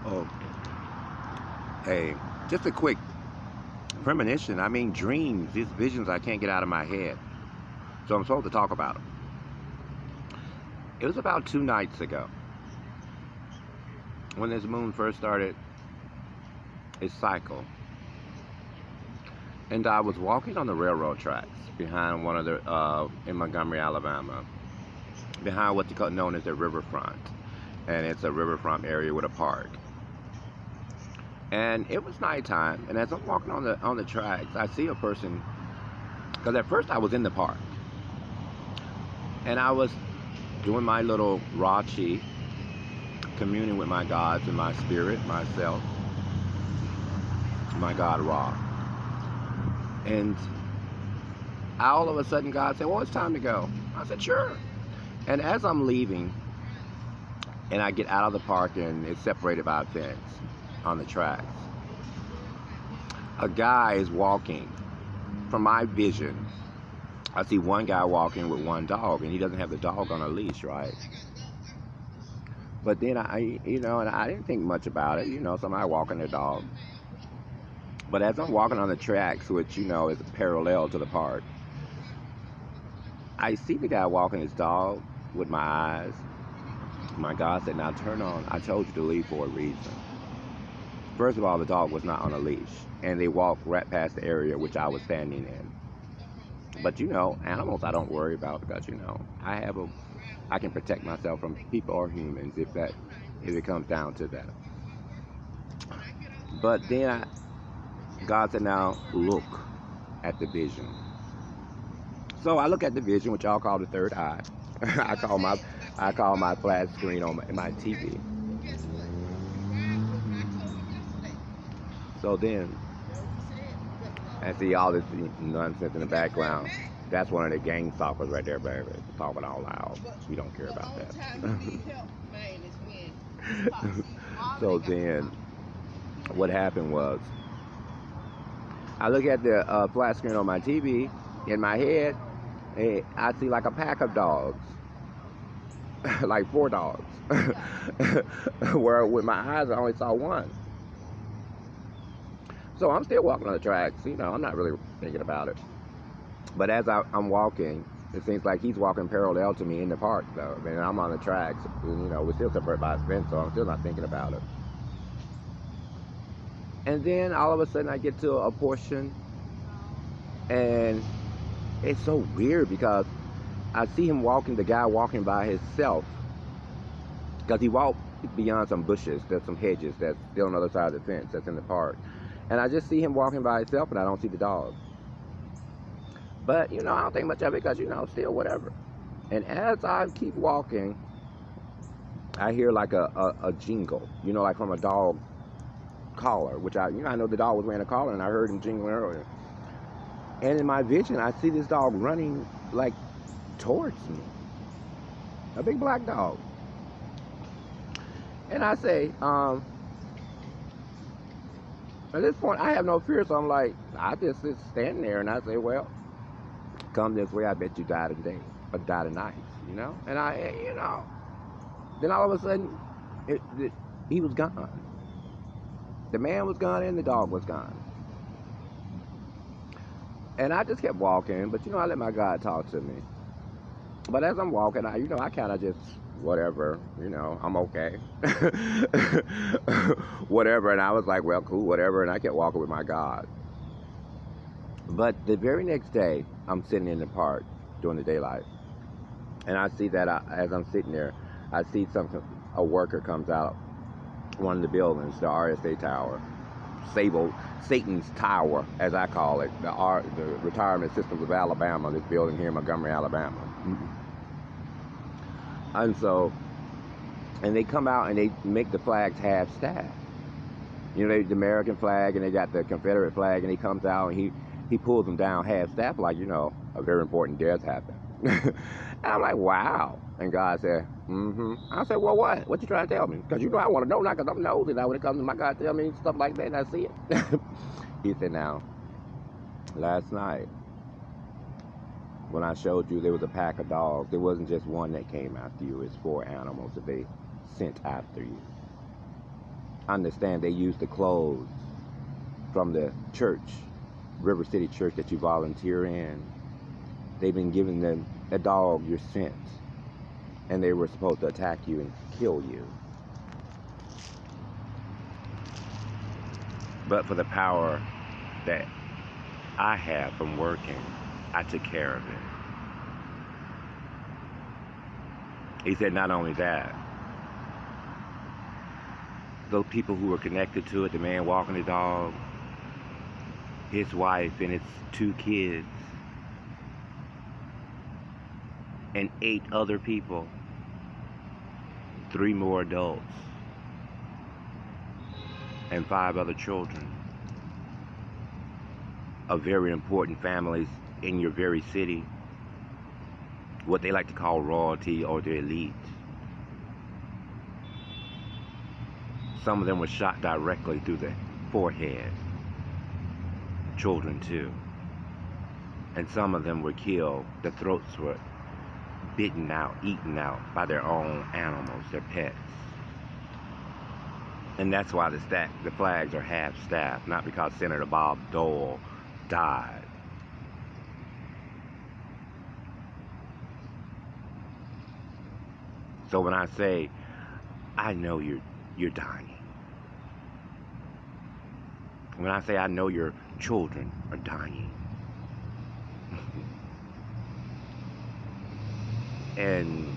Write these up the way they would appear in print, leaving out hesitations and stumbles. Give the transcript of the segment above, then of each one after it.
Oh, hey, just a quick premonition. I mean, dreams, these visions I can't get out of my head. So I'm supposed to talk about them. It was about 2 nights ago when this moon first started its cycle. And I was walking on the railroad tracks behind one of the, in Montgomery, Alabama, behind what's known as the riverfront. And it's a riverfront area with a park. And it was nighttime, and as I'm walking on the tracks, I see a person. Because at first I was in the park, and I was doing my little Rachi, communing with my gods and my spirit, myself, my God Ra. And all of a sudden God said, well, it's time to go. I said, sure. And as I'm leaving, and I get out of the park, and it's separated by a fence on the tracks, a guy is walking. From my vision, I see one guy walking with one dog, and he doesn't have the dog on a leash, right? But then and I didn't think much about it, somebody walking their dog. But as I'm walking on the tracks, which, is parallel to the park, I see the guy walking his dog with my eyes. My God said, now turn on. I told you to leave for a reason. First of all, the dog was not on a leash, and they walked right past the area which I was standing in. But animals I don't worry about because I can protect myself from people or humans if it comes down to that. But then God said, now look at the vision. So I look at the vision, which y'all call the third eye. I call my flat screen on my TV. So then I see all this nonsense in the background. That's one of the gang stalkers right there, baby. Talking all loud. We don't care about that. So then, what happened was, I look at the flat screen on my TV. In my head, I see like a pack of dogs, like 4 dogs. Where with my eyes, I only saw one. So I'm still walking on the tracks. I'm not really thinking about it. But as I'm walking, it seems like he's walking parallel to me in the park, though. I mean, I'm on the tracks. And, we're still separated by a fence, so I'm still not thinking about it. And then all of a sudden, I get to a portion, and it's so weird because I see him walking, the guy walking by himself, because he walked beyond some bushes. There's some hedges that's still on the other side of the fence that's in the park. And I just see him walking by himself, and I don't see the dog. But, I don't think much of it because, still whatever. And as I keep walking, I hear like a jingle, like from a dog collar, which I know the dog was wearing a collar, and I heard him jingling earlier. And in my vision, I see this dog running, like, towards me. A big black dog. And I say, at this point, I have no fear, so I'm like, I just stand there, and I say, well, come this way, I bet you die today, or die tonight, And then all of a sudden, he was gone. The man was gone, and the dog was gone. And I just kept walking, but I let my God talk to me. But as I'm walking, I kind of just, whatever, I'm okay. Whatever, and I was like, well, cool, whatever, and I kept walking with my God. But the very next day, I'm sitting in the park during the daylight, and I see that as I'm sitting there, I see a worker comes out one of the buildings, the RSA Tower, Satan's Tower, as I call it, the Retirement Systems of Alabama, this building here in Montgomery, Alabama. And they come out and they make the flags half-staff. The American flag, and they got the Confederate flag, and he comes out and he pulls them down half-staff like, a very important death happened. And I'm like, wow. And God said, I said, well, what? What you trying to tell me? Because I want to know now, because I'm nosy now when it comes to my God tell me stuff like that, and I see it. He said, now, last night, when I showed you there was a pack of dogs, there wasn't just one that came after you. It's 4 animals that they sent after you. Understand they use the clothes from the church, River City Church that you volunteer in. They've been giving them a dog your scent, and they were supposed to attack you and kill you. But for the power that I have from working, I took care of it. He said not only that, those people who were connected to it, the man walking the dog, his wife and his 2 kids, and 8 other people, 3 more adults, and 5 other children of very important families in your very city, what they like to call royalty or the elite. Some of them were shot directly through the forehead, children too, and some of them were killed. The throats were bitten out, eaten out by their own animals, their pets. And that's why the flags are half-staffed, not because Senator Bob Dole died. So when I say, I know you're dying. When I say I know your children are dying. And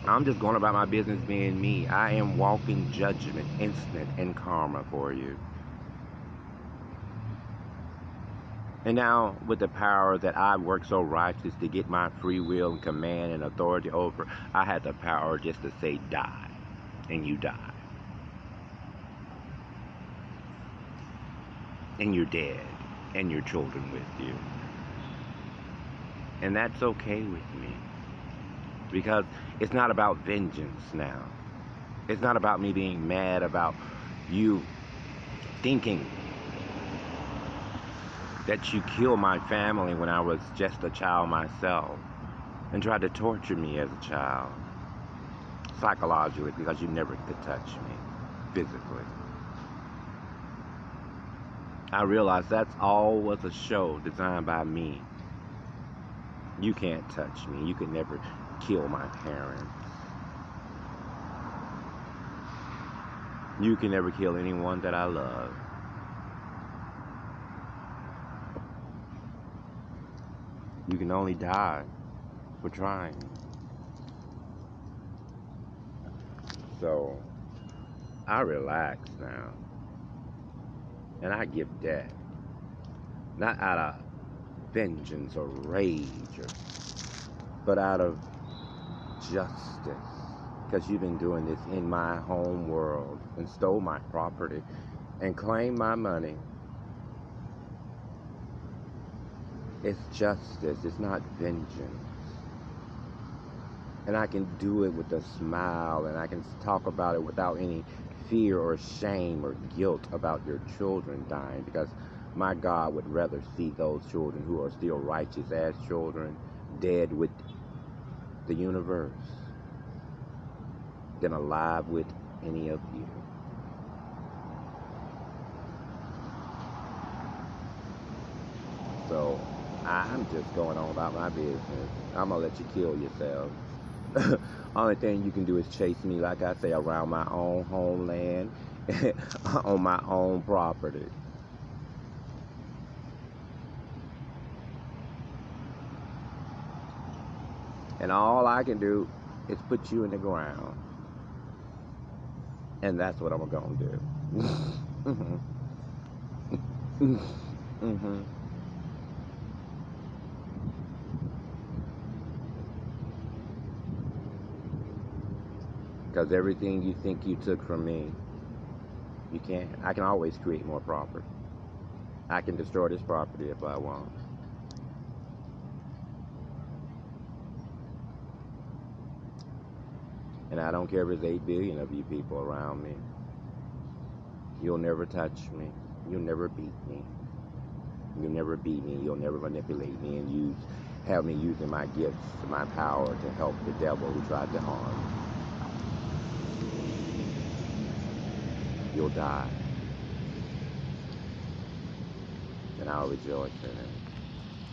I'm just going about my business being me. I am walking judgment, instant, and karma for you. And now, with the power that I worked so righteous to get my free will and command and authority over, I had the power just to say die, and you die. And you're dead, and your children with you. And that's okay with me. Because it's not about vengeance now. It's not about me being mad about you thinking that you killed my family when I was just a child myself and tried to torture me as a child psychologically because you never could touch me physically. I realized that's all was a show designed by me. You can't touch me. You could never kill my parents. You can never kill anyone that I love. You can only die for trying. So, I relax now. And I give that. Not out of vengeance or rage, but out of justice. Because you've been doing this in my home world and stole my property and claimed my money. It's justice. It's not vengeance. And I can do it with a smile, and I can talk about it without any fear or shame or guilt about your children dying, because my God would rather see those children who are still righteous as children dead with the universe than alive with any of you. So I'm just going on about my business. I'm gonna let you kill yourselves. Only thing you can do is chase me, like I say, around my own homeland, on my own property. And all I can do is put you in the ground. And that's what I'm gonna do. Because everything you think you took from me, you can't. I can always create more property. I can destroy this property if I want. And I don't care if there's 8 billion of you people around me. You'll never touch me. You'll never beat me. You'll never beat me. You'll never manipulate me and have me using my gifts, my power to help the devil who tried to harm me. you'll die. And I'll rejoice in it.